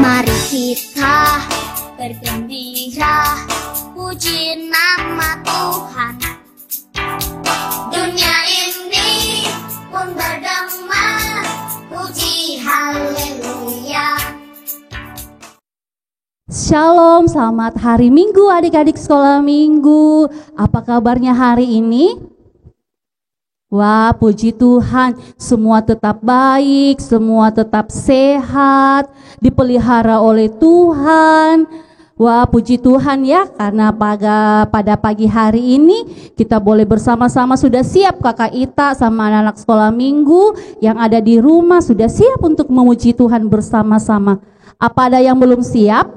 Mari kita bergembira, puji nama Tuhan. Dunia ini pun berdamai, puji haleluya. Shalom, selamat hari Minggu adik-adik sekolah minggu. Apa kabarnya hari ini? Wah, puji Tuhan, semua tetap baik, semua tetap sehat, dipelihara oleh Tuhan. Wah, puji Tuhan ya, karena pada pagi hari ini kita boleh bersama-sama. Sudah siap Kakak Ita sama anak-anak sekolah minggu yang ada di rumah sudah siap untuk memuji Tuhan bersama-sama. Apa ada yang belum siap?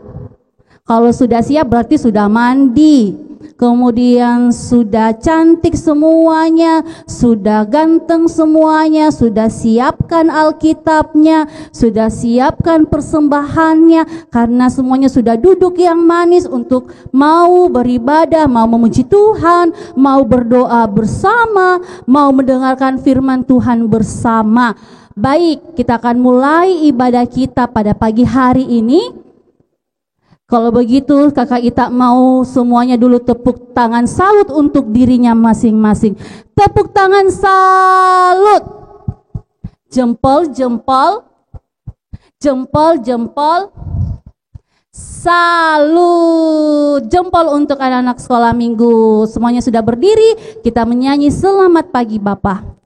Kalau sudah siap berarti sudah mandi, kemudian sudah cantik semuanya, sudah ganteng semuanya, sudah siapkan Alkitabnya, sudah siapkan persembahannya, karena semuanya sudah duduk yang manis untuk mau beribadah, mau memuji Tuhan, mau berdoa bersama, mau mendengarkan firman Tuhan bersama. Baik, kita akan mulai ibadah kita pada pagi hari ini. Kalau begitu Kakak Ita mau semuanya dulu tepuk tangan salut untuk dirinya masing-masing. Tepuk tangan salut. Jempol, jempol. Jempol, jempol. Salut. Jempol untuk anak-anak sekolah minggu. Semuanya sudah berdiri, kita menyanyi selamat pagi Bapak.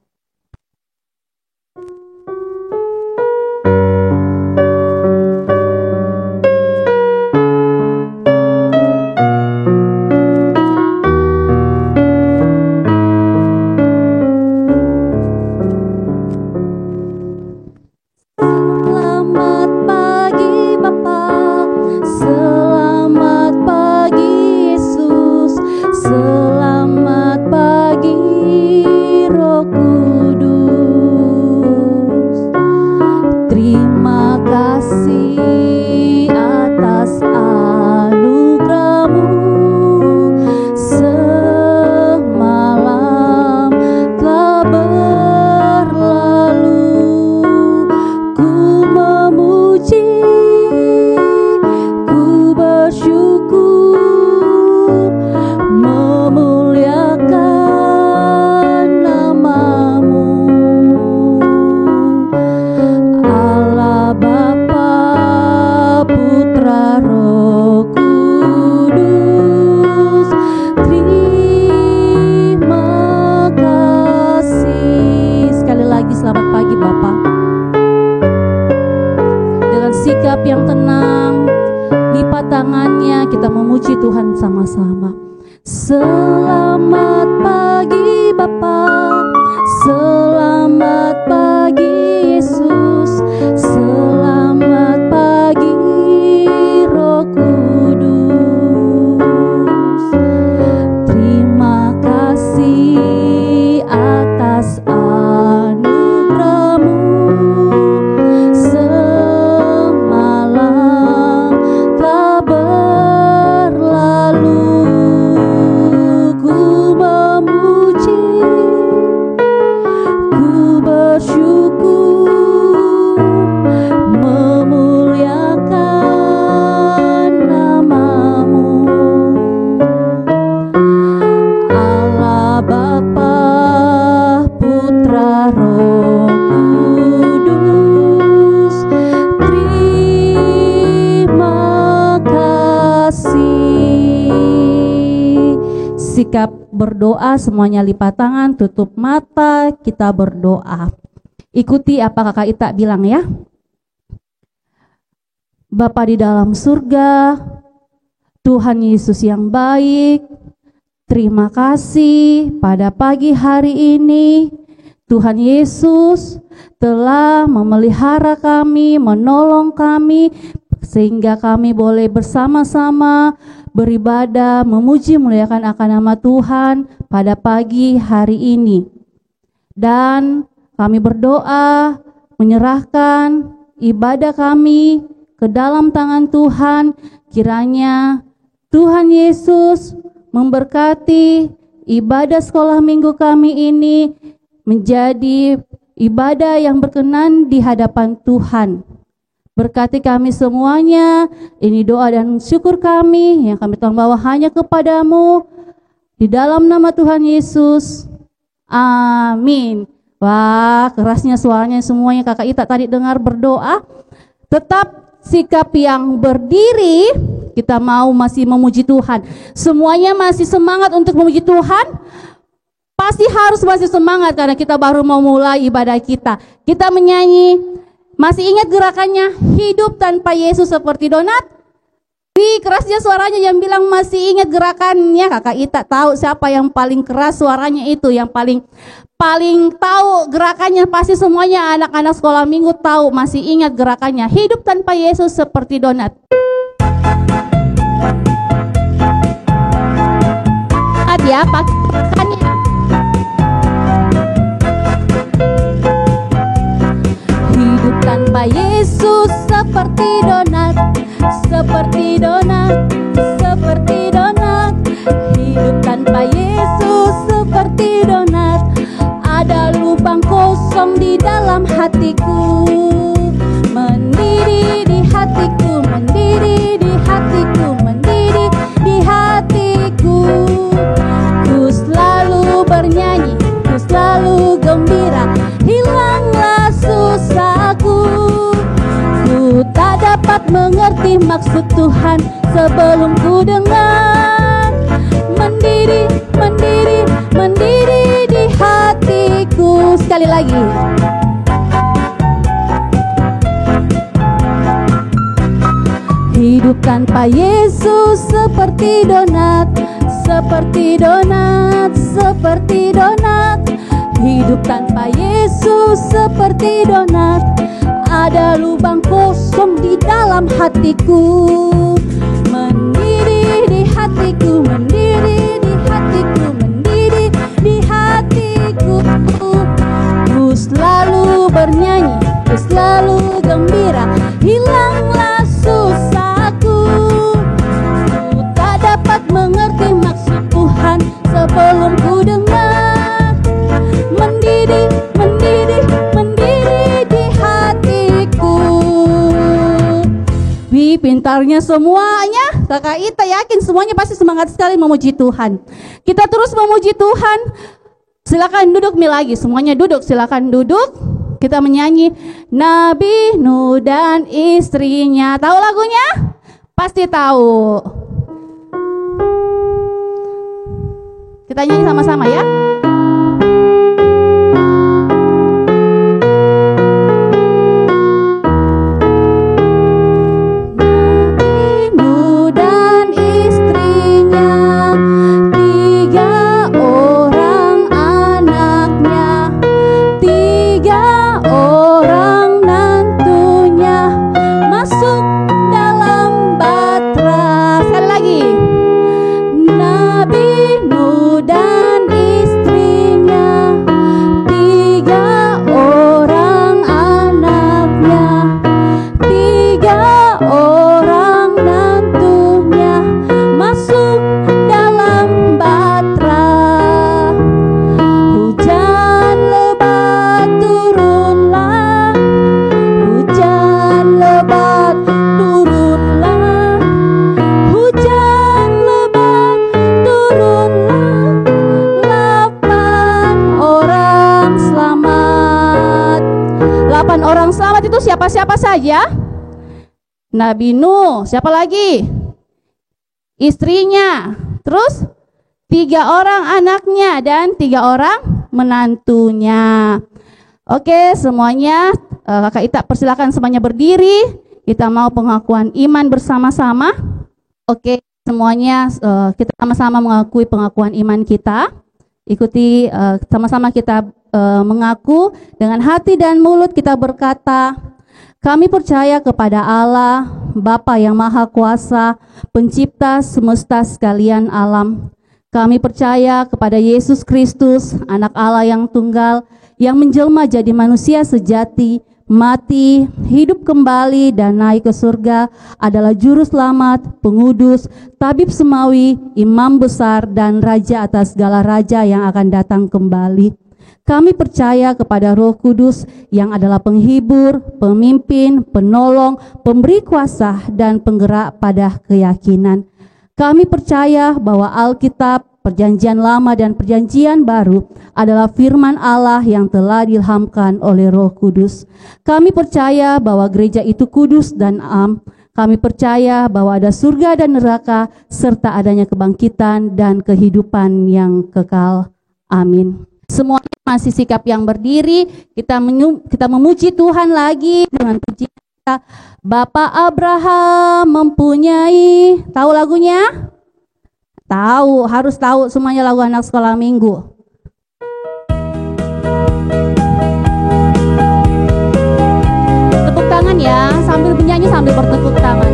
Yang tenang, lipat tangannya, kita memuji Tuhan sama-sama. Selamat pagi Bapa, selamat pagi Yesus, selamat pagi Roh Kudus. Terima kasih atas anugerah-Mu. Sikap berdoa, semuanya lipat tangan, tutup mata, kita berdoa. Ikuti apa Kakak Ita bilang ya. Bapa di dalam surga, Tuhan Yesus yang baik, terima kasih pada pagi hari ini Tuhan Yesus telah memelihara kami, menolong kami, sehingga kami boleh bersama-sama beribadah, memuji, memuliakan akan nama Tuhan pada pagi hari ini. Dan kami berdoa, menyerahkan ibadah kami ke dalam tangan Tuhan. Kiranya Tuhan Yesus memberkati ibadah sekolah minggu kami ini menjadi ibadah yang berkenan di hadapan Tuhan. Berkati kami semuanya. Ini doa dan syukur kami yang kami telah bawa hanya kepadamu. Di dalam nama Tuhan Yesus. Amin. Wah, kerasnya suaranya semuanya. Kakak Ita tadi dengar berdoa. Tetap sikap yang berdiri. Kita mau masih memuji Tuhan. Semuanya masih semangat untuk memuji Tuhan. Pasti harus masih semangat karena kita baru mau mulai ibadah kita. Kita menyanyi. Masih ingat gerakannya? Hidup tanpa Yesus seperti donat? Kerasnya suaranya yang bilang masih ingat gerakannya. Kakak Ita tahu siapa yang paling keras suaranya itu, yang paling tahu gerakannya. Pasti semuanya anak-anak sekolah minggu tahu, masih ingat gerakannya. Hidup tanpa Yesus seperti donat. Ya, pakannya. Hidup tanpa Yesus seperti donat, seperti donat, seperti donat. Hidup tanpa Yesus seperti donat. Ada lubang kosong di dalam hatiku, mendidih di hatiku, mendidih di hatiku, mendidih di hatiku. Ku selalu bernyanyi, ku selalu gembira, hilanglah susahku. Ku tak dapat mengerti maksud Tuhan sebelum ku dengar. Mendidih, mendidih, mendidih di hatiku. Sekali lagi. Hidup tanpa Yesus seperti donat, seperti donat, seperti donat. Hidup tanpa Yesus seperti donat. Ada lubang kosong di dalam hatiku, mendidih di hatiku, mendidih di hatiku, mendidih di hatiku. Ku selalu bernyanyi, ku selalu gembira, hilanglah susahku. Ku tak dapat mengerti maksud Tuhan sebelum ku dengar. Mendidih, mendidih, mendidih di hatiku. Wih, pintarnya semuanya. Kakak Ita yakin semuanya pasti semangat sekali memuji Tuhan. Kita terus memuji Tuhan. Silakan duduk lagi, semuanya duduk, silakan duduk. Kita menyanyi Nabi Nuh dan istrinya. Tahu lagunya? Pasti tahu. Kita nyanyi sama-sama ya. Siapa saja? Nabi Nuh, siapa lagi? Istrinya, terus 3 orang anaknya dan 3 orang menantunya. Oke, semuanya Kakak Ita persilakan semuanya berdiri. Kita mau pengakuan iman bersama-sama. Oke, semuanya kita sama-sama mengakui pengakuan iman kita. Ikuti sama-sama kita mengaku dengan hati dan mulut kita berkata, kami percaya kepada Allah, Bapa yang Maha Kuasa, Pencipta semesta sekalian alam. Kami percaya kepada Yesus Kristus, Anak Allah yang tunggal, yang menjelma jadi manusia sejati, mati, hidup kembali dan naik ke surga, adalah juru selamat, pengudus, tabib semawi, imam besar dan raja atas segala raja yang akan datang kembali. Kami percaya kepada Roh Kudus yang adalah penghibur, pemimpin, penolong, pemberi kuasa, dan penggerak pada keyakinan. Kami percaya bahwa Alkitab, Perjanjian Lama dan Perjanjian Baru adalah firman Allah yang telah diilhamkan oleh Roh Kudus. Kami percaya bahwa gereja itu kudus dan am. Kami percaya bahwa ada surga dan neraka serta adanya kebangkitan dan kehidupan yang kekal. Amin. Semuanya masih sikap yang berdiri. Kita memuji Tuhan lagi dengan pujian kita. Bapak Abraham mempunyai, tahu lagunya? Tahu, harus tahu semuanya lagu anak sekolah minggu. Tepuk tangan ya, sambil menyanyi sambil bertepuk tangan.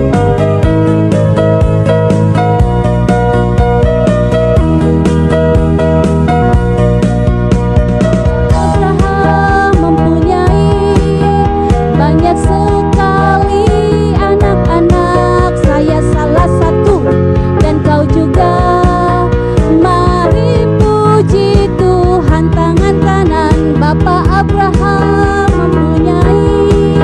Abraham mempunyai banyak sekali anak-anak, saya salah satu dan kau juga. Mari puji Tuhan, tangan kanan Bapak Abraham mempunyai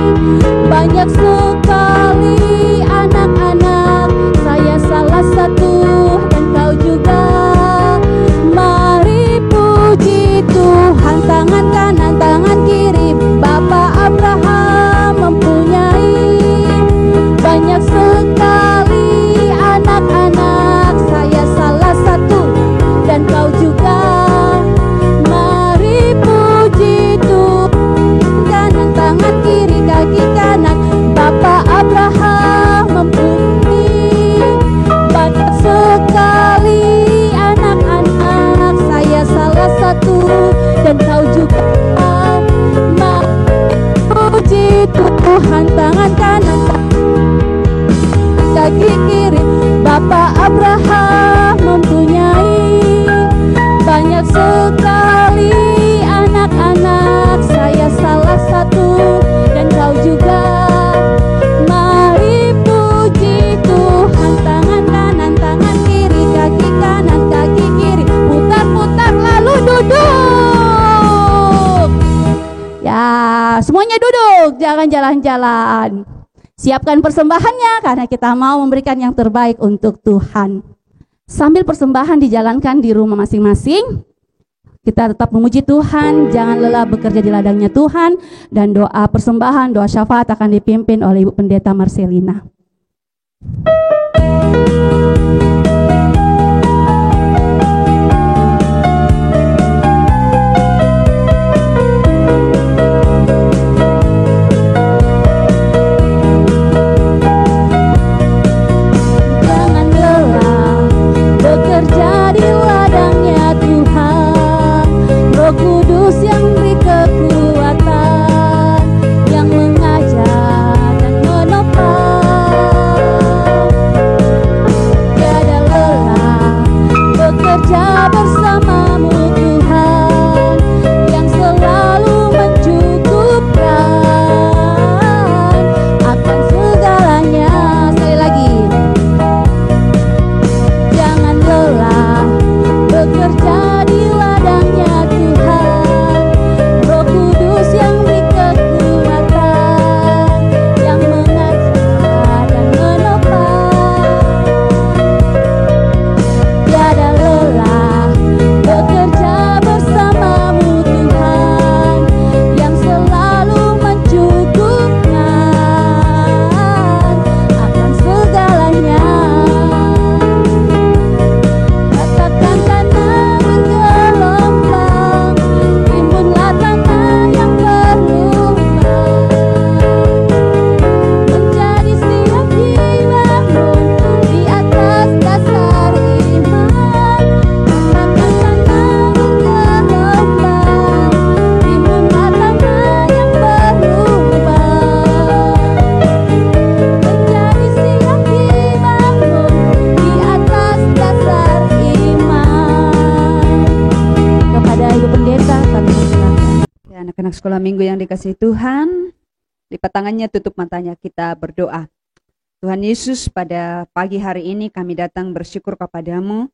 banyak sekali anak-anak, saya salah satu dan kau juga. Mari puji Tuhan, tangan kanan tangan kiri Bapak Abraham mempunyai banyak sekali anak-anak, saya salah satu dan kau juga. Mari puji Tuhan, kanan tangan kiri kaki kanan Bapak Abraham mempunyai banyak sekali anak-anak, saya salah satu dan kau juga. Puji Tuhan, tangan kanan kaki kiri Bapak Abraham mempunyai banyak sekali anak-anak, saya salah satu dan kau juga. Mari puji Tuhan, tangan kanan tangan kiri kaki kanan kaki kiri, putar-putar lalu duduk. Ya, semuanya duduk, jangan jalan-jalan. Siapkan persembahannya karena kita mau memberikan yang terbaik untuk Tuhan. Sambil persembahan dijalankan di rumah masing-masing, kita tetap memuji Tuhan, jangan lelah bekerja di ladangnya Tuhan, dan doa persembahan, doa syafaat akan dipimpin oleh Ibu Pendeta Marcelina. Jangan lelah bekerja di ladangnya Tuhan, Roh Kudus yang beri kekuatan, yang mengajar dan menopang. Tiada lelah bekerja bersamamu Tuhan, yang selalu mencukupkan akan segalanya. Sekali lagi, jangan lelah bekerja di ladangnya Tuhan, Roh Kudus yang beri kekuatan, yang mengajar dan menopang. Tiada lelah bekerja bersamamu Tuhan, yang selalu mencukupkan akan segalanya. Katakan tanah bergelombang, timbunlah tanah yang berlubang, menjadi setiap dibangun di atas dasar iman. Katakan tanah bergelombang, timbunlah tanah yang berlubang, menjadi setiap dibangun di atas dasar iman. Kepada Ibu Pendeta kami persilakan. Ya, anak-anak sekolah minggu yang dikasihi Tuhan, lipat tangannya, tutup matanya, kita berdoa. Tuhan Yesus, pada pagi hari ini kami datang bersyukur kepadamu,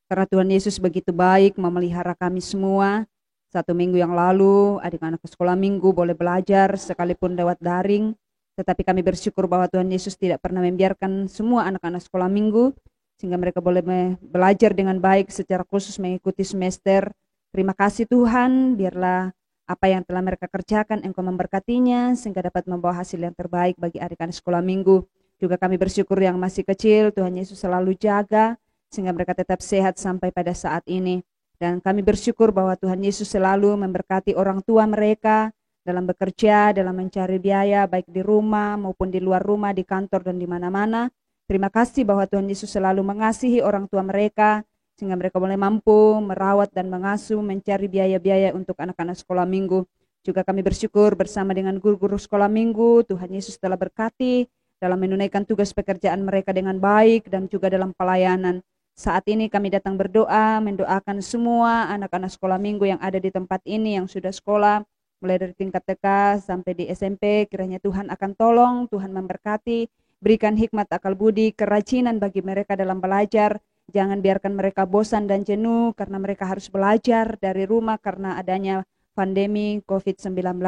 karena Tuhan Yesus begitu baik memelihara kami semua. 1 minggu yang lalu adik-anak sekolah minggu boleh belajar sekalipun lewat daring. Tetapi kami bersyukur bahwa Tuhan Yesus tidak pernah membiarkan semua anak-anak sekolah minggu, sehingga mereka boleh belajar dengan baik secara khusus mengikuti semester. Terima kasih Tuhan, biarlah apa yang telah mereka kerjakan Engkau memberkatinya, sehingga dapat membawa hasil yang terbaik bagi adik-adik sekolah minggu. Juga kami bersyukur yang masih kecil, Tuhan Yesus selalu jaga, sehingga mereka tetap sehat sampai pada saat ini. Dan kami bersyukur bahwa Tuhan Yesus selalu memberkati orang tua mereka dalam bekerja, dalam mencari biaya, baik di rumah maupun di luar rumah, di kantor dan di mana-mana. Terima kasih bahwa Tuhan Yesus selalu mengasihi orang tua mereka, sehingga mereka boleh mampu merawat dan mengasuh, mencari biaya-biaya untuk anak-anak sekolah minggu. Juga kami bersyukur bersama dengan guru-guru sekolah minggu, Tuhan Yesus telah berkati dalam menunaikan tugas pekerjaan mereka dengan baik dan juga dalam pelayanan. Saat ini kami datang berdoa, mendoakan semua anak-anak sekolah minggu yang ada di tempat ini, yang sudah sekolah, mulai dari tingkat TK sampai di SMP, kiranya Tuhan akan tolong, Tuhan memberkati, berikan hikmat akal budi, kerajinan bagi mereka dalam belajar. Jangan biarkan mereka bosan dan jenuh karena mereka harus belajar dari rumah karena adanya pandemi COVID-19.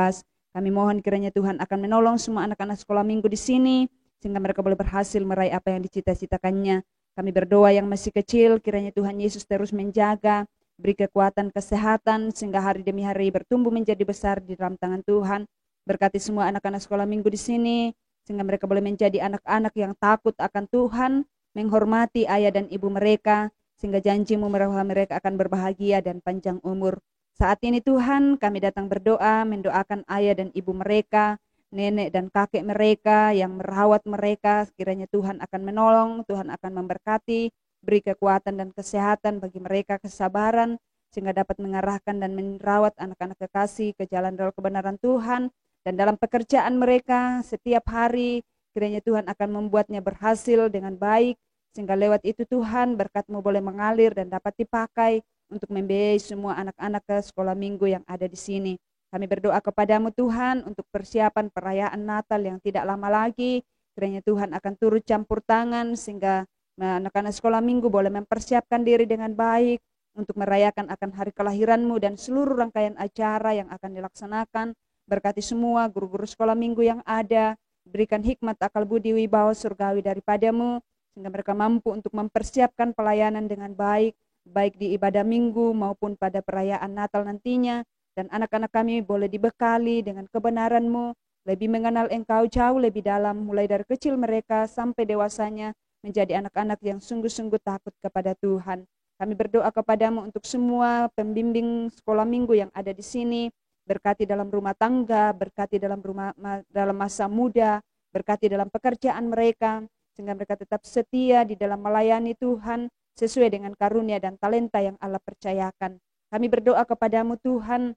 Kami mohon kiranya Tuhan akan menolong semua anak-anak sekolah minggu di sini, sehingga mereka boleh berhasil meraih apa yang dicita-citakannya. Kami berdoa yang masih kecil, kiranya Tuhan Yesus terus menjaga, beri kekuatan, kesehatan, sehingga hari demi hari bertumbuh menjadi besar di dalam tangan Tuhan. Berkati semua anak-anak sekolah minggu di sini, sehingga mereka boleh menjadi anak-anak yang takut akan Tuhan, menghormati ayah dan ibu mereka, sehingga janji-Mu bahwa mereka akan berbahagia dan panjang umur. Saat ini Tuhan, kami datang berdoa, mendoakan ayah dan ibu mereka, nenek dan kakek mereka yang merawat mereka. Kiranya Tuhan akan menolong, Tuhan akan memberkati, beri kekuatan dan kesehatan bagi mereka, kesabaran, sehingga dapat mengarahkan dan merawat anak-anak kekasih ke jalan dalam kebenaran Tuhan. Dan dalam pekerjaan mereka setiap hari, kiranya Tuhan akan membuatnya berhasil dengan baik, sehingga lewat itu Tuhan berkat-Mu boleh mengalir dan dapat dipakai untuk membiayai semua anak-anak ke sekolah minggu yang ada di sini. Kami berdoa kepada-Mu Tuhan untuk persiapan perayaan Natal yang tidak lama lagi. Kiranya Tuhan akan turut campur tangan sehingga anak-anak sekolah minggu boleh mempersiapkan diri dengan baik untuk merayakan akan hari kelahiran-Mu dan seluruh rangkaian acara yang akan dilaksanakan. Berkati semua guru-guru sekolah minggu yang ada, berikan hikmat akal budi wibawa surgawi daripada-Mu, sehingga mereka mampu untuk mempersiapkan pelayanan dengan baik, baik di ibadah minggu maupun pada perayaan Natal nantinya. Dan anak-anak kami boleh dibekali dengan kebenaran-Mu, lebih mengenal Engkau jauh lebih dalam, mulai dari kecil mereka sampai dewasanya, menjadi anak-anak yang sungguh-sungguh takut kepada Tuhan. Kami berdoa kepada-Mu untuk semua pembimbing sekolah minggu yang ada di sini, berkati dalam rumah tangga, berkati dalam masa muda, berkati dalam pekerjaan mereka, sehingga mereka tetap setia di dalam melayani Tuhan, sesuai dengan karunia dan talenta yang Allah percayakan. Kami berdoa kepada-Mu Tuhan,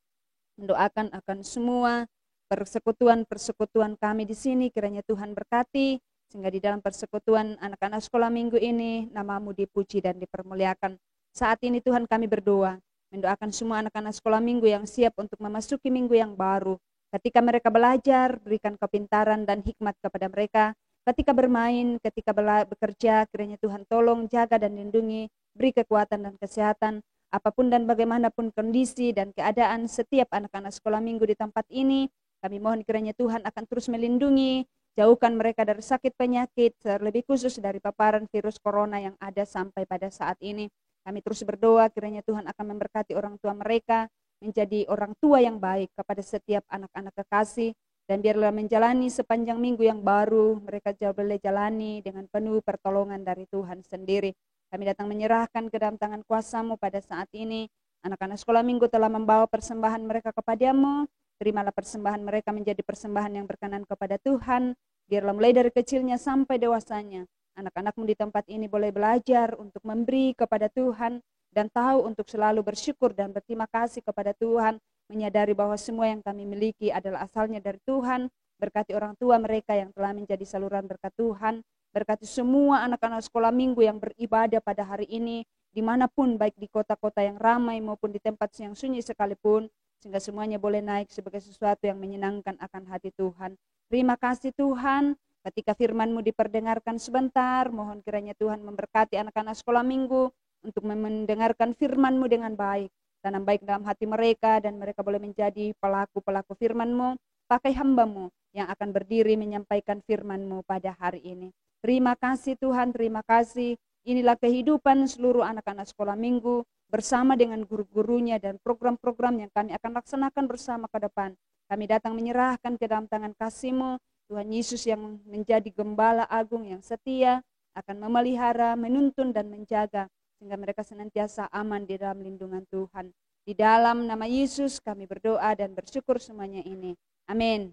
mendoakan akan semua persekutuan kami di sini, kiranya Tuhan berkati, sehingga di dalam persekutuan anak-anak sekolah minggu ini, nama-Mu dipuji dan dipermuliakan. Saat ini Tuhan kami berdoa, mendoakan semua anak-anak sekolah minggu yang siap untuk memasuki minggu yang baru. Ketika mereka belajar, berikan kepintaran dan hikmat kepada mereka. Ketika bermain, ketika bekerja, kiranya Tuhan tolong, jaga dan lindungi, beri kekuatan dan kesehatan. Apapun dan bagaimanapun kondisi dan keadaan setiap anak-anak sekolah minggu di tempat ini, kami mohon kiranya Tuhan akan terus melindungi, jauhkan mereka dari sakit penyakit, terlebih khusus dari paparan virus corona yang ada sampai pada saat ini. Kami terus berdoa kiranya Tuhan akan memberkati orang tua mereka, menjadi orang tua yang baik kepada setiap anak-anak kekasih, dan biarlah menjalani sepanjang minggu yang baru, mereka boleh jalani dengan penuh pertolongan dari Tuhan sendiri. Kami datang menyerahkan ke dalam tangan kuasa-Mu pada saat ini. Anak-anak sekolah minggu telah membawa persembahan mereka kepada-Mu. Terimalah persembahan mereka menjadi persembahan yang berkenan kepada Tuhan. Biarlah mulai dari kecilnya sampai dewasanya, anak-anak-Mu di tempat ini boleh belajar untuk memberi kepada Tuhan dan tahu untuk selalu bersyukur dan berterima kasih kepada Tuhan, menyadari bahwa semua yang kami miliki adalah asalnya dari Tuhan. Berkati orang tua mereka yang telah menjadi saluran berkat Tuhan. Berkati semua anak-anak sekolah minggu yang beribadah pada hari ini, dimanapun, baik di kota-kota yang ramai maupun di tempat yang sunyi sekalipun, sehingga semuanya boleh naik sebagai sesuatu yang menyenangkan akan hati Tuhan. Terima kasih Tuhan, ketika firman-Mu diperdengarkan sebentar, mohon kiranya Tuhan memberkati anak-anak sekolah minggu untuk mendengarkan firman-Mu dengan baik. tanam baik dalam hati mereka, dan mereka boleh menjadi pelaku-pelaku firman-Mu. Pakai hamba-Mu yang akan berdiri menyampaikan firman-Mu pada hari ini. Terima kasih Tuhan, terima kasih. Inilah kehidupan seluruh anak-anak sekolah minggu bersama dengan guru-gurunya dan program-program yang kami akan laksanakan bersama ke depan. Kami datang menyerahkan ke dalam tangan kasih-Mu, Tuhan Yesus yang menjadi gembala agung yang setia, akan memelihara, menuntun dan menjaga, sehingga mereka senantiasa aman di dalam lindungan Tuhan. Di dalam nama Yesus kami berdoa dan bersyukur semuanya ini. Amin.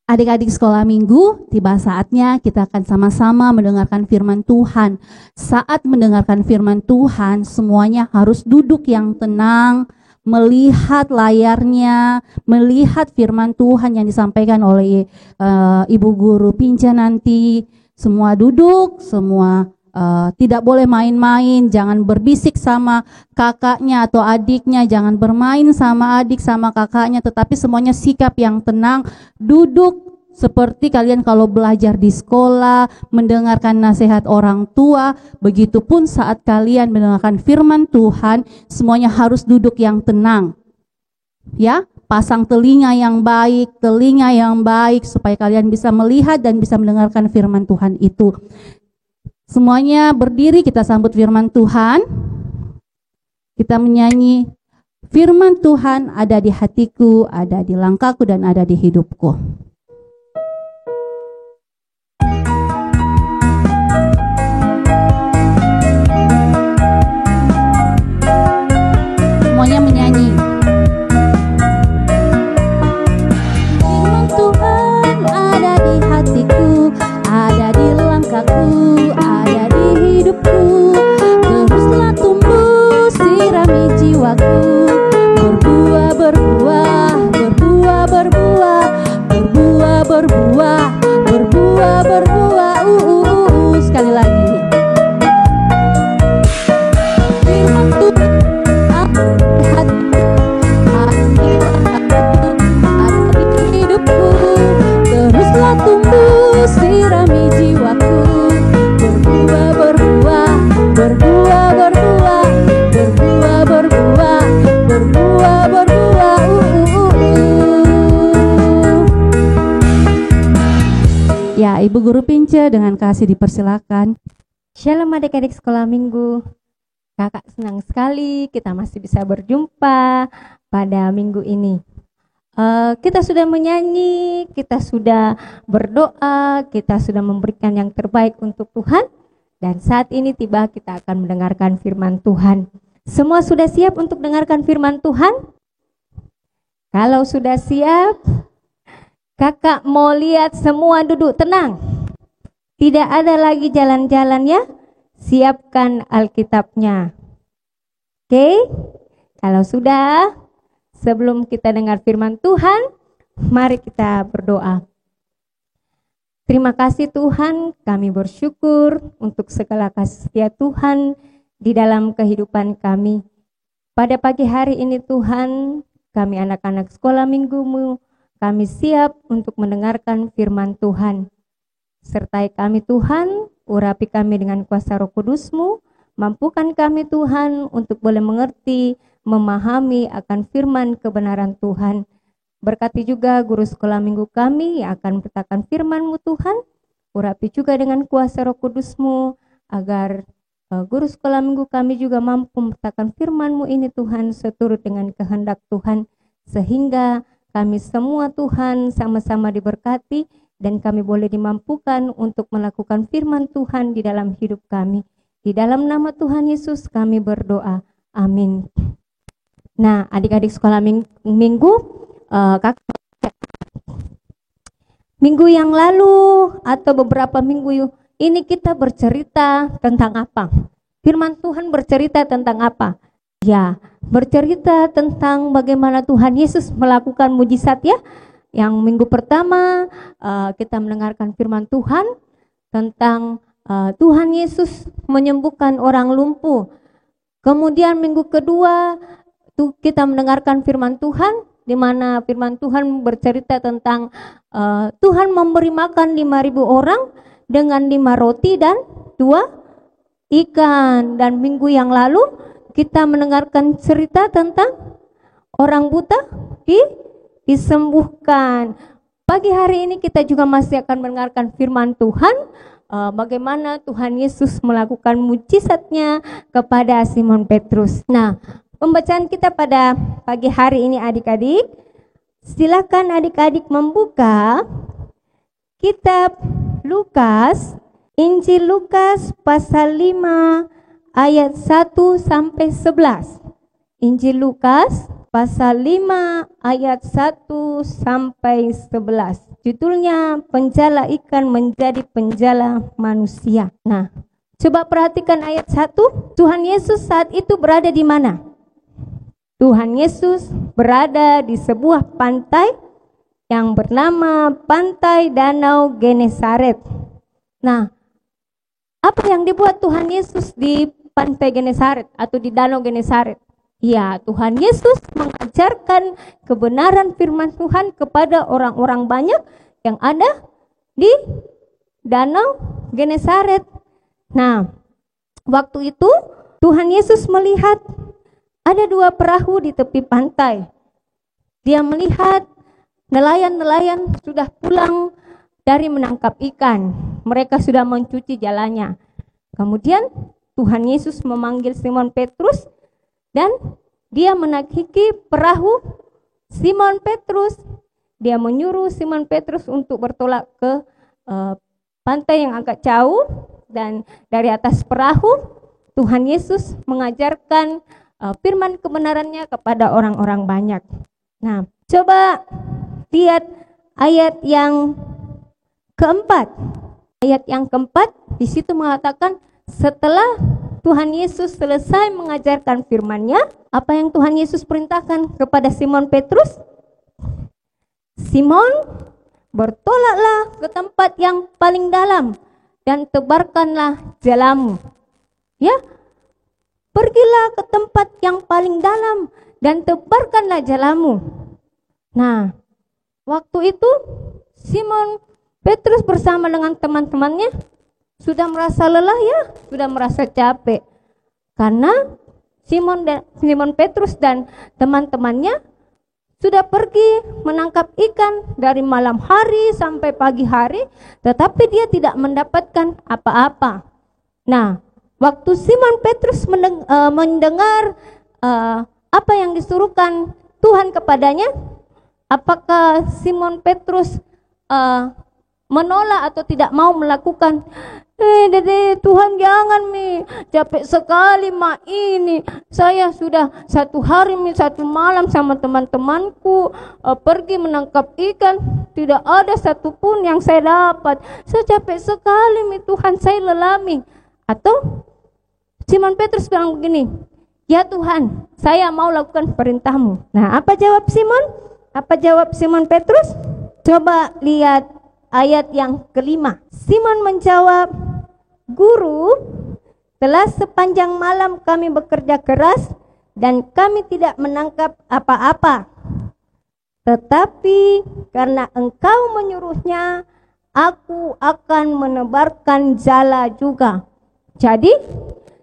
Adik-adik sekolah minggu, tiba saatnya kita akan sama-sama mendengarkan firman Tuhan. Saat mendengarkan firman Tuhan, semuanya harus duduk yang tenang, melihat layarnya, melihat firman Tuhan yang disampaikan oleh Ibu Guru Pinca nanti. Semua duduk, semua tidak boleh main-main, jangan berbisik sama kakaknya atau adiknya, jangan bermain sama adik sama kakaknya, tetapi semuanya sikap yang tenang, duduk seperti kalian kalau belajar di sekolah, mendengarkan nasihat orang tua. Begitupun saat kalian mendengarkan firman Tuhan, semuanya harus duduk yang tenang. Ya, pasang telinga yang baik supaya kalian bisa melihat dan bisa mendengarkan firman Tuhan itu. Semuanya berdiri, kita sambut firman Tuhan. Kita menyanyi, firman Tuhan ada di hatiku, ada di langkahku, dan ada di hidupku. Semuanya menyanyi. Firman Tuhan ada di hatiku, ada di langkahku, ada di hidupku. Teruslah tumbuh, sirami jiwaku, berbuah, berbuah, berbuah, berbuah, berbuah, berbuah, berbuah, berbuah. Sekali lagi. Firman Tuhan teruslah tumbuh, sirami jiwaku, berbuah, berbuah, berbuah, berbuah, berbuah, berbuah, berbuah, berbuah. Ya, Ibu Guru Pinca dengan kasih dipersilakan. Shalom adik-adik sekolah minggu. Kakak senang sekali kita masih bisa berjumpa pada minggu ini. Kita sudah menyanyi, kita sudah berdoa, kita sudah memberikan yang terbaik untuk Tuhan. Dan saat ini tiba kita akan mendengarkan firman Tuhan. Semua sudah siap untuk dengarkan firman Tuhan? Kalau sudah siap, kakak mau lihat semua duduk tenang. Tidak ada lagi jalan-jalan ya. Siapkan Alkitabnya. Oke? Kalau sudah, sebelum kita dengar firman Tuhan, mari kita berdoa. Terima kasih Tuhan, kami bersyukur untuk segala kasih setia Tuhan di dalam kehidupan kami. Pada pagi hari ini Tuhan, kami anak-anak sekolah minggu-Mu, kami siap untuk mendengarkan firman Tuhan. Sertai kami Tuhan, urapi kami dengan kuasa Roh Kudus-Mu, mampukan kami Tuhan untuk boleh mengerti, memahami akan firman kebenaran Tuhan. Berkati juga guru sekolah minggu kami yang akan memberitakan firman-Mu Tuhan. Urapi juga dengan kuasa Roh Kudus-Mu agar guru sekolah minggu kami juga mampu memberitakan firman-Mu ini Tuhan seturut dengan kehendak Tuhan. Sehingga kami semua Tuhan sama-sama diberkati dan kami boleh dimampukan untuk melakukan firman Tuhan di dalam hidup kami. Di dalam nama Tuhan Yesus kami berdoa. Amin. Nah, adik-adik sekolah minggu, minggu yang lalu atau beberapa minggu ini kita bercerita tentang apa? Firman Tuhan bercerita tentang apa? Ya, bercerita tentang bagaimana Tuhan Yesus melakukan mujizat ya. Yang minggu pertama kita mendengarkan firman Tuhan tentang Tuhan Yesus menyembuhkan orang lumpuh. Kemudian minggu kedua kita mendengarkan firman Tuhan, di mana firman Tuhan bercerita tentang Tuhan memberi makan 5.000 orang dengan 5 roti dan 2 ikan. Dan minggu yang lalu kita mendengarkan cerita tentang orang buta disembuhkan. Pagi hari ini kita juga masih akan mendengarkan firman Tuhan, bagaimana Tuhan Yesus melakukan mujizatnya kepada Simon Petrus. Nah, pembacaan kita pada pagi hari ini adik-adik, silakan adik-adik membuka kitab Lukas, Injil Lukas pasal 5 ayat 1 sampai 11. Injil Lukas pasal 5 ayat 1 sampai 11. Judulnya penjala ikan menjadi penjala manusia. Nah, coba perhatikan ayat 1. Tuhan Yesus saat itu berada di mana? Tuhan Yesus berada di sebuah pantai yang bernama Pantai Danau Genesaret. Nah, apa yang dibuat Tuhan Yesus di Pantai Genesaret atau di Danau Genesaret? Ya, Tuhan Yesus mengajarkan kebenaran firman Tuhan kepada orang-orang banyak yang ada di Danau Genesaret. Nah, waktu itu Tuhan Yesus melihat ada 2 perahu di tepi pantai. Dia melihat nelayan-nelayan sudah pulang dari menangkap ikan. Mereka sudah mencuci jalannya. Kemudian Tuhan Yesus memanggil Simon Petrus dan dia menaiki perahu Simon Petrus. Dia menyuruh Simon Petrus untuk bertolak ke pantai yang agak jauh, dan dari atas perahu Tuhan Yesus mengajarkan firman kebenarannya kepada orang-orang banyak. Nah, coba lihat ayat yang keempat. Ayat yang keempat di situ mengatakan setelah Tuhan Yesus selesai mengajarkan firman-Nya, apa yang Tuhan Yesus perintahkan kepada Simon Petrus? Simon, bertolaklah ke tempat yang paling dalam dan tebarkanlah jalamu. Ya, pergilah ke tempat yang paling dalam dan tebarkanlah jalamu. Nah, waktu itu Simon Petrus bersama dengan teman-temannya sudah merasa lelah ya, sudah merasa capek. Karena Simon Petrus dan teman-temannya sudah pergi menangkap ikan dari malam hari sampai pagi hari, tetapi dia tidak mendapatkan apa-apa. Nah, waktu Simon Petrus mendengar apa yang disuruhkan Tuhan kepadanya, apakah Simon Petrus menolak atau tidak mau melakukan? Dede, Tuhan jangan mi, capek sekali ma ini. Saya sudah 1 hari mi 1 malam sama teman-temanku pergi menangkap ikan, tidak ada satupun yang saya dapat. Saya capek sekali mi Tuhan, saya lelah mi. Atau Simon Petrus bilang begini, ya Tuhan, saya mau lakukan perintah-Mu. Nah, apa jawab Simon? Apa jawab Simon Petrus? Coba lihat ayat yang kelima. Simon menjawab, Guru, telah sepanjang malam kami bekerja keras dan kami tidak menangkap apa-apa. Tetapi karena Engkau menyuruhnya, aku akan menebarkan jala juga. Jadi,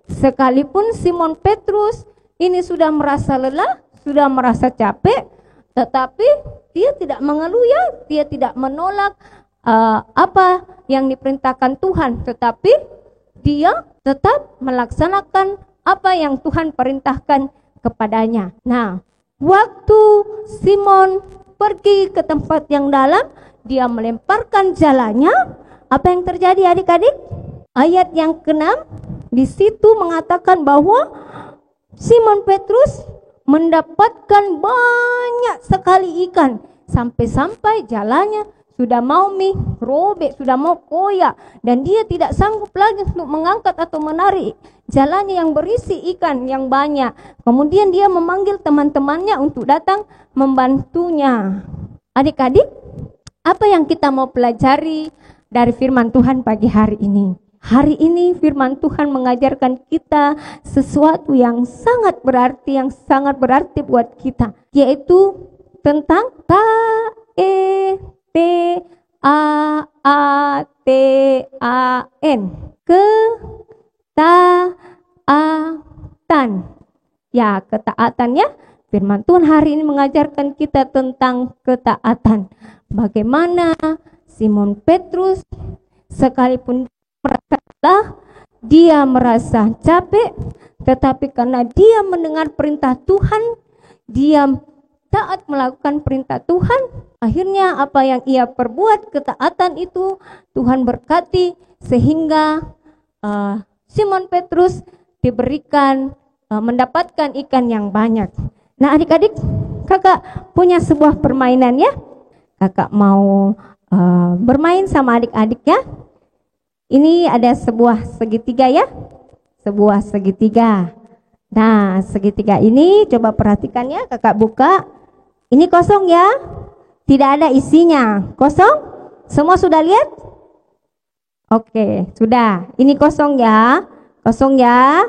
sekalipun Simon Petrus ini sudah merasa lelah, sudah merasa capek, tetapi dia tidak mengeluh ya, dia tidak menolak apa yang diperintahkan Tuhan, tetapi dia tetap melaksanakan apa yang Tuhan perintahkan kepadanya. Nah, waktu Simon pergi ke tempat yang dalam, dia melemparkan jalannya. Apa yang terjadi adik-adik? Ayat yang ke-6 di situ mengatakan bahwa Simon Petrus mendapatkan banyak sekali ikan, sampai-sampai jalannya sudah mau robek, sudah mau koyak, dan dia tidak sanggup lagi untuk mengangkat atau menarik jalannya yang berisi ikan yang banyak. Kemudian dia memanggil teman-temannya untuk datang membantunya. Adik-adik, apa yang kita mau pelajari dari firman Tuhan pagi hari ini? Hari ini firman Tuhan mengajarkan kita sesuatu yang sangat berarti buat kita, yaitu tentang ketaatan. Ya, ketaatan ya. Firman Tuhan hari ini mengajarkan kita tentang ketaatan. Bagaimana Simon Petrus sekalipun dia merasa capek, tetapi karena dia mendengar perintah Tuhan, dia taat melakukan perintah Tuhan, akhirnya apa yang ia perbuat, ketaatan itu Tuhan berkati sehingga Simon Petrus diberikan mendapatkan ikan yang banyak. Nah, adik-adik, kakak punya sebuah permainan ya. Kakak mau bermain sama adik-adik ya. Ini ada sebuah segitiga ya. Sebuah segitiga. Nah, segitiga ini coba perhatikan ya, kakak buka. Ini kosong ya. Tidak ada isinya. Kosong? Semua sudah lihat? Oke, sudah. Ini kosong ya. Kosong ya.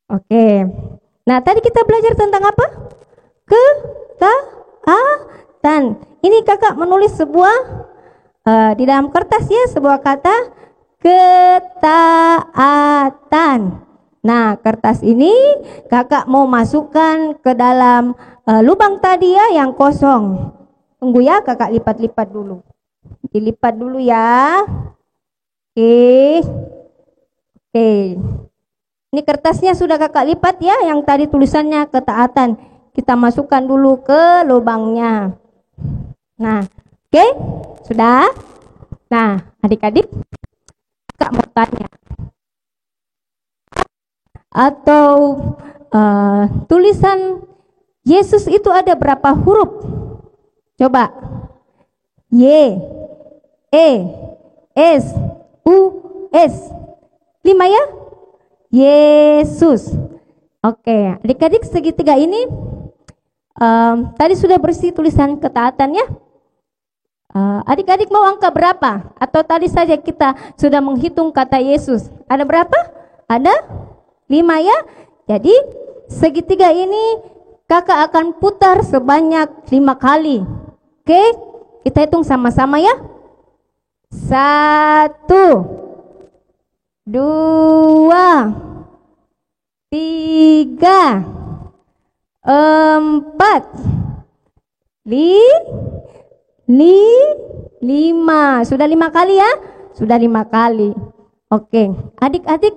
Oke. Nah, tadi kita belajar tentang apa? Ketaatan. Ini kakak menulis sebuah di dalam kertas ya, sebuah kata ketaatan. Nah, kertas ini kakak mau masukkan ke dalam lubang tadi ya yang kosong. Tunggu ya, kakak lipat-lipat dulu. Dilipat dulu ya. Oke. Oke. Ini kertasnya sudah kakak lipat ya, yang tadi tulisannya ketaatan. Kita masukkan dulu ke lubangnya. Nah, oke, sudah. Nah, adik-adik, kakak mau tanya. Atau tulisan Yesus itu ada berapa huruf? Coba. Y, E, S, U, S. 5 ya? Yesus. Oke, adik-adik segitiga ini tadi sudah bersih tulisan ketaatan ya. Adik-adik mau angka berapa? Atau tadi saja kita sudah menghitung kata Yesus? Ada berapa? Ada 5 ya. Jadi segitiga ini kakak akan putar sebanyak 5 kali. Oke, kita hitung sama-sama ya. 1, 2, 3, 4, 5. Sudah 5 kali ya? Sudah 5 kali. Oke, adik-adik,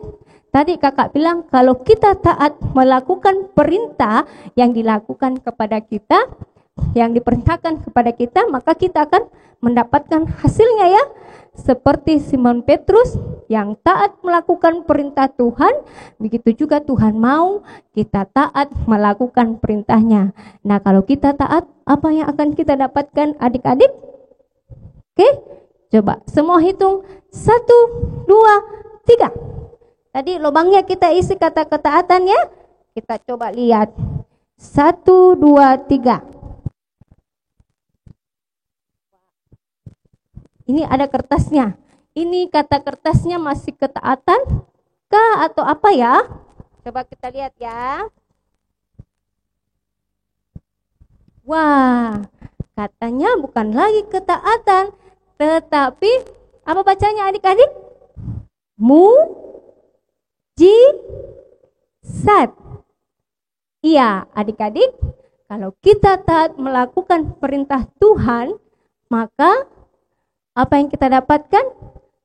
tadi kakak bilang kalau kita taat melakukan perintah yang dilakukan kepada kita, yang diperintahkan kepada kita, maka kita akan mendapatkan hasilnya ya. Seperti Simon Petrus yang taat melakukan perintah Tuhan, begitu juga Tuhan mau kita taat melakukan perintahnya. Nah, kalau kita taat, apa yang akan kita dapatkan adik-adik? Oke, coba semua hitung. 1, 2, 3. Tadi lubangnya kita isi kata ketaatan ya. Kita coba lihat. 1, 2, 3. Ini ada kertasnya. Ini kata kertasnya masih ketaatan kah atau apa ya? Coba kita lihat ya. Wah, katanya bukan lagi ketaatan, tetapi apa bacanya adik-adik? Mujizat. Iya, adik-adik, kalau kita taat melakukan perintah Tuhan, maka apa yang kita dapatkan?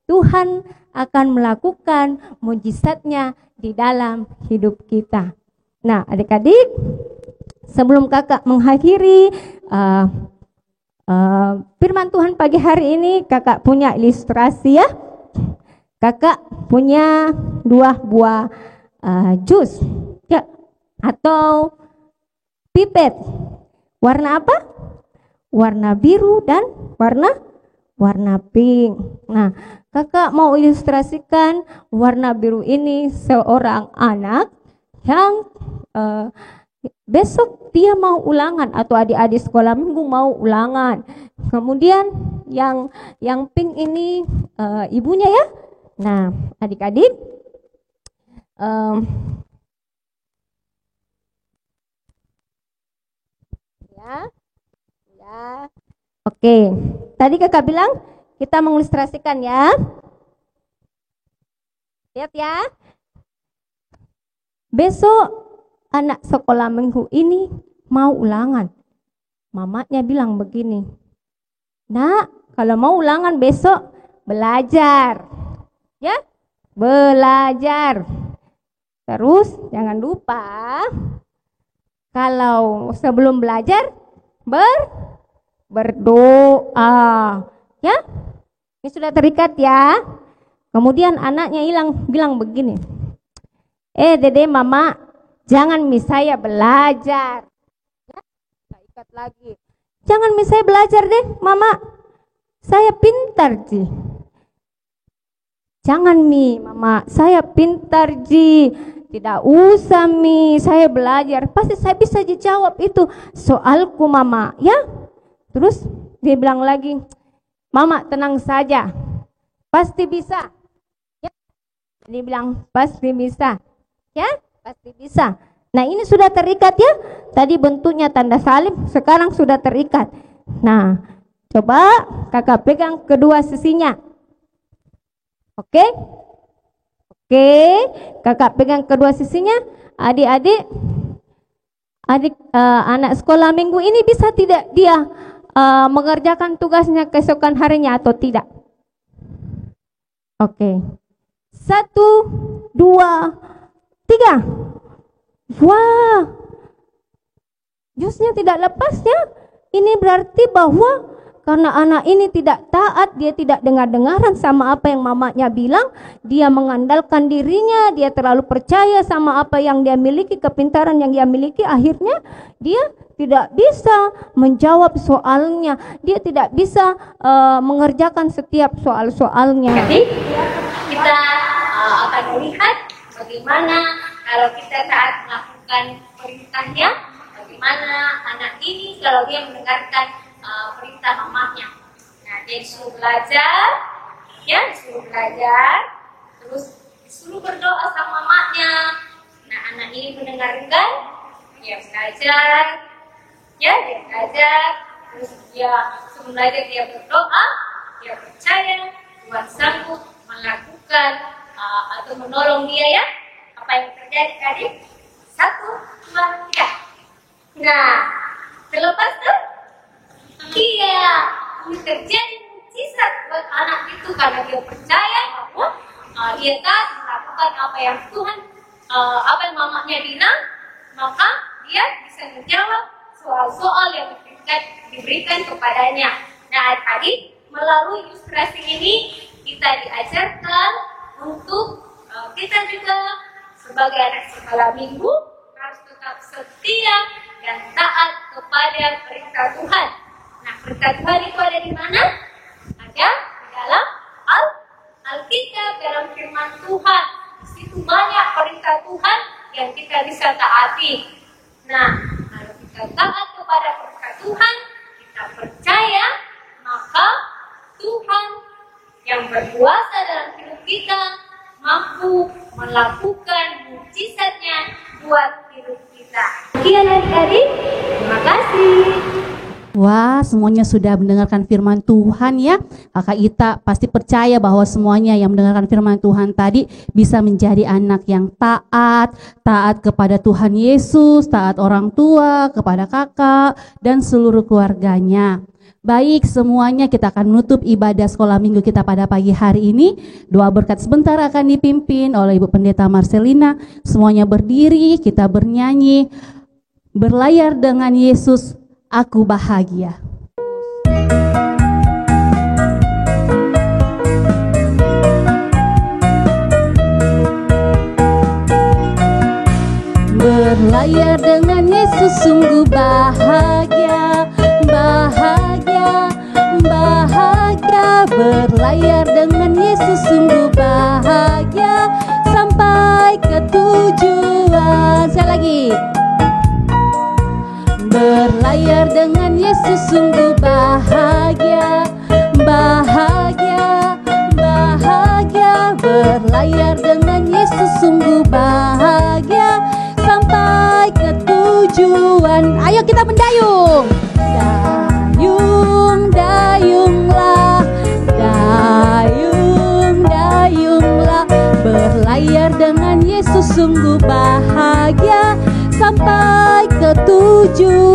Tuhan akan melakukan mujizatnya di dalam hidup kita. Nah, adik-adik, sebelum kakak mengakhiri firman Tuhan pagi hari ini, kakak punya ilustrasi ya. Kakak punya 2 buah jus ya, atau pipet. Warna apa? Warna biru dan warna pink. Nah, kakak mau ilustrasikan warna biru ini seorang anak yang besok dia mau ulangan, atau adik-adik sekolah minggu mau ulangan. Kemudian yang pink ini ibunya ya. Nah, adik-adik ya. Oke, tadi kakak bilang kita mengilustrasikan ya. Lihat ya. Besok anak sekolah minggu ini mau ulangan. Mamanya bilang begini, "Nak, kalau mau ulangan besok belajar. Ya, belajar. Terus jangan lupa kalau sebelum belajar berdoa." Ya, ini sudah terikat ya. Kemudian anaknya bilang begini, Dede mama, jangan saya belajar. Ya, kita ikat lagi. Jangan saya belajar deh mama, saya pintar Ji. Jangan mama, saya pintar Ji. Tidak usah saya belajar. Pasti saya bisa jawab itu soalku mama. Ya. Terus dia bilang lagi, mama tenang saja, pasti bisa. Ya. Dia bilang pasti bisa. Ya, pasti bisa. Nah, ini sudah terikat ya. Tadi bentuknya tanda salib, sekarang sudah terikat. Nah, coba kakak pegang kedua sisinya. Oke? Oke, kakak pegang kedua sisinya. Adik-adik, anak sekolah minggu ini bisa tidak dia mengerjakan tugasnya keesokan harinya atau tidak? Oke. 1, 2, 3. Wah, jusnya tidak lepas ya. Ini berarti bahwa karena anak ini tidak taat, dia tidak dengar-dengaran sama apa yang mamanya bilang, dia mengandalkan dirinya, dia terlalu percaya sama apa yang dia miliki, kepintaran yang dia miliki, akhirnya dia tidak bisa menjawab soalnya, dia tidak bisa mengerjakan setiap soal-soalnya. Jadi kita akan melihat bagaimana kalau kita taat melakukan perintahnya, bagaimana anak ini kalau dia mendengarkan perintah mamanya. Nah, dia disuruh belajar, ya disuruh belajar, terus disuruh berdoa sama mamanya. Nah, anak ini mendengarkan, dia belajar, ya dia belajar, terus dia sebelum belajar dia berdoa, dia percaya Tuhan sanggup melakukan atau menolong dia ya. Apa yang terjadi tadi? 1, 2, 3. Nah, terlepas tuh? Iya, ini terjadi mukjizat buat anak itu karena dia percaya bahwa dia taat melakukan apa yang Tuhan, apa yang mamanya bilang, maka dia bisa menjawab soal-soal yang diberikan kepadanya. Nah, tadi melalui ilustrasi ini kita diajarkan untuk kita juga sebagai anak sekolah minggu harus tetap setia dan taat kepada perintah Tuhan. Nah, perintah Tuhan itu ada di mana? Ada di dalam Alkitab, dalam firman Tuhan. Di situ banyak perintah Tuhan yang kita bisa taati. Nah, kalau kita taat kepada perintah Tuhan, kita percaya, maka Tuhan yang berkuasa dalam hidup kita mampu melakukan mukjizatnya buat hidup kita. Sekian adik-adik, terima kasih. Wah, semuanya sudah mendengarkan firman Tuhan ya. Kakak Ita pasti percaya bahwa semuanya yang mendengarkan firman Tuhan tadi bisa menjadi anak yang taat, taat kepada Tuhan Yesus, taat orang tua, kepada kakak, dan seluruh keluarganya. Baik, semuanya kita akan menutup ibadah sekolah minggu kita pada pagi hari ini. Doa berkat sebentar akan dipimpin oleh Ibu Pendeta Marcelina. Semuanya berdiri, kita bernyanyi, berlayar dengan Yesus, aku bahagia. Berlayar dengan Yesus sungguh bahagia, bahagia, bahagia. Berlayar dengan Yesus sungguh bahagia, sampai ke tujuan. Sekali lagi. Berlayar dengan Yesus sungguh bahagia, bahagia, bahagia. Berlayar dengan Yesus sungguh bahagia, sampai ke tujuan. Ayo kita mendayung. Dayung, dayunglah, dayung, dayunglah. Berlayar dengan Yesus sungguh bahagia, sampai ke tujuan.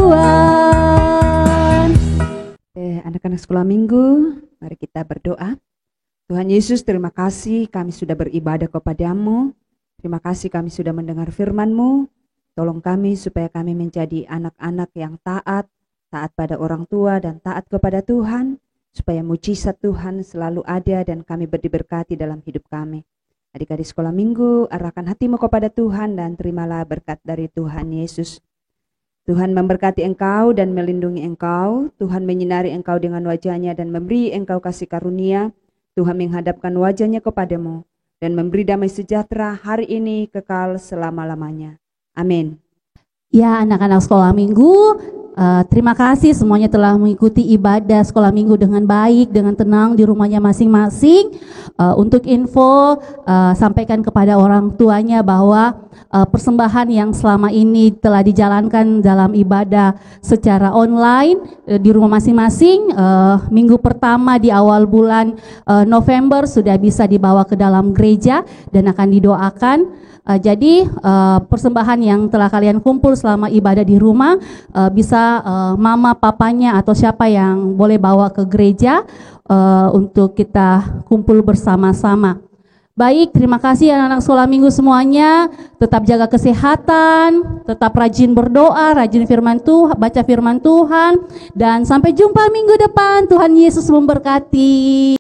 Anak-anak sekolah minggu, mari kita berdoa. Tuhan Yesus, terima kasih kami sudah beribadah kepada-Mu. Terima kasih kami sudah mendengar firman-Mu. Tolong kami supaya kami menjadi anak-anak yang taat pada orang tua dan taat kepada Tuhan, supaya mujizat Tuhan selalu ada dan kami diberkati dalam hidup kami. Adik-adik sekolah minggu, arahkan hatimu kepada Tuhan dan terimalah berkat dari Tuhan Yesus. Tuhan memberkati engkau dan melindungi engkau. Tuhan menyinari engkau dengan wajah-Nya dan memberi engkau kasih karunia. Tuhan menghadapkan wajah-Nya kepadamu dan memberi damai sejahtera hari ini kekal selama-lamanya. Amin. Ya, anak-anak sekolah minggu, terima kasih semuanya telah mengikuti ibadah sekolah minggu dengan baik, dengan tenang di rumahnya masing-masing. Untuk info, sampaikan kepada orang tuanya bahwa persembahan yang selama ini telah dijalankan dalam ibadah secara online di rumah masing-masing, minggu pertama di awal bulan November sudah bisa dibawa ke dalam gereja dan akan didoakan. Jadi persembahan yang telah kalian kumpul selama ibadah di rumah bisa mama, papanya atau siapa yang boleh bawa ke gereja untuk kita kumpul bersama-sama. Baik, terima kasih anak-anak sekolah minggu semuanya. Tetap jaga kesehatan, tetap rajin berdoa, rajin firman Tuhan, baca firman Tuhan, dan sampai jumpa minggu depan. Tuhan Yesus memberkati.